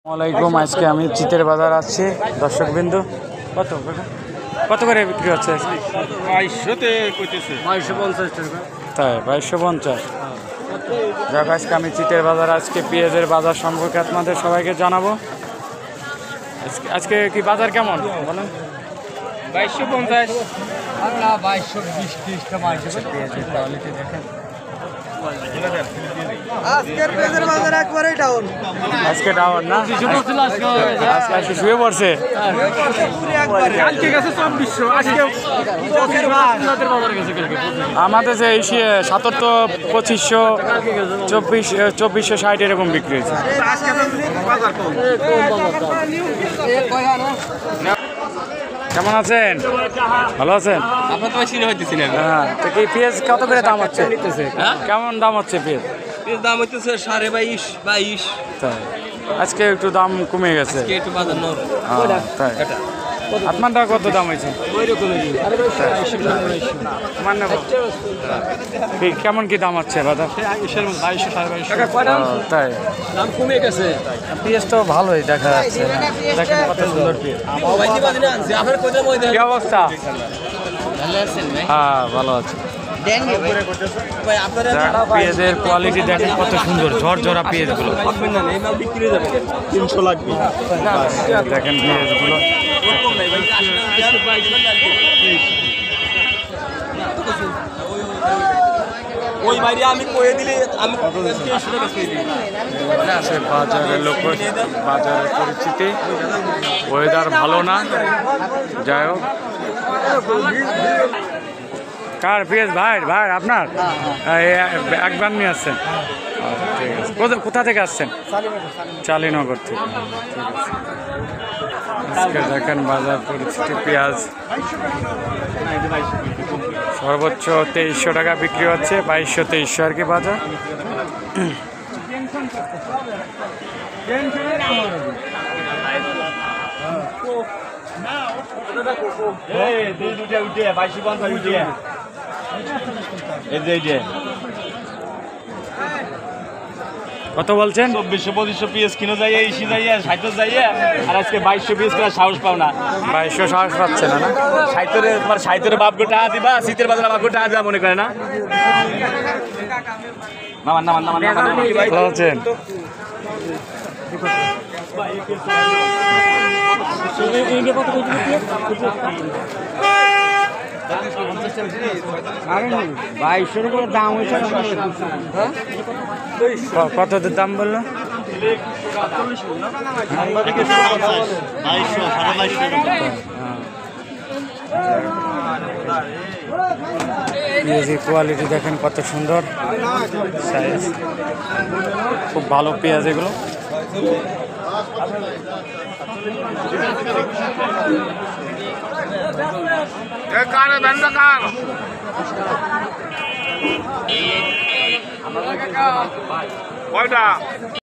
আসসালামাইকুম। আজকে আমি চিতের বাজার আছি দর্শকবিন্দু। কত কত করে বিক্রি হচ্ছে? 2250 টাকা। তাই 2250। যাক, আজকে আমি চিতের বাজার, আজকে পেঁয়াজের বাজার সম্পর্কে আপনাদের সবাইকে জানাবো। আজকে কি বাজার কেমন বলেন? 2250 পেঁয়াজের কোয়ালিটি দেখেন। আজকের পেঁয়াজের বাজার একবারে ডাউন। আজকে ডাউন না? আজকে শুয়ে পড়ছে। কালকে গেছে 2400, আজকে আমাদের যে 77, 2500, 2460 এরকম বিক্রি হয়েছে। আজকে বাজার কম। কেমন আছেন? ভালো আছেন? আপনার তো চিনি হইতেছি না। হ্যাঁ, তো কি পেঁয়াজ কত করে দাম হচ্ছে? কেমন দাম হচ্ছে পেঁয়াজ? এর দাম হইতেছে 22.5 তাই আজকে একটু দাম কমে গেছে। একটু বাজার নরম। তাই আপনারটা কত দাম হয়েছে? কেমন কি দাম হচ্ছে বাজার? তাই দাম কমে গেছে। পেঁয়াজ তো ভালোই দেখা যাচ্ছে। দেখেন কত সুন্দর পেঁয়াজ। কি অবস্থা? হ্যাঁ, ভালো আছে। পেঁয়াজের কোয়ালিটি দেখেন কত সুন্দর, ঝরঝরা পেঁয়াজগুলো। 300 লাগবে। দেখেন পেঁয়াজগুলো। ওই বাইরে আমি কয়ে দিলে আমি 300 টাকা কই দিই। বাজারের লোক, বাজারের পরিস্থিতি, ওয়েদার ভালো না। যাই হোক, কার পেঁয়াজ? ভাই আপনার এক ব্যাগ নিয়ে আসছেন? ঠিক আছে। কোথা থেকে আসছেন? চালিনগর থেকে। ঠিক আছে। আজকে দেখেন বাজার পরিস্থিতি, পেঁয়াজ সর্বোচ্চ 2300 টাকা বিক্রি হচ্ছে। 2200-2300 আর কি বাজার। কত বলছেন? 2400-2500 পিস কিনো যাইয়া, ইসি যাইয়া, 60 যাইয়া, আর আজকে 2200 পিস করে সাহস পাও না। 2200 সাহস পাচ্ছে না? 60 তোমার 60 বাপ গোটা দিবা, শীতের বাজারে বাপ গোটা দিবা মনে করে না। নামান ভালো আছেন? কত দাম বললো? পেঁয়াজের কোয়ালিটি দেখেন কত সুন্দর, সাইজ খুব ভালো পেঁয়াজ এগুলো। কয়টা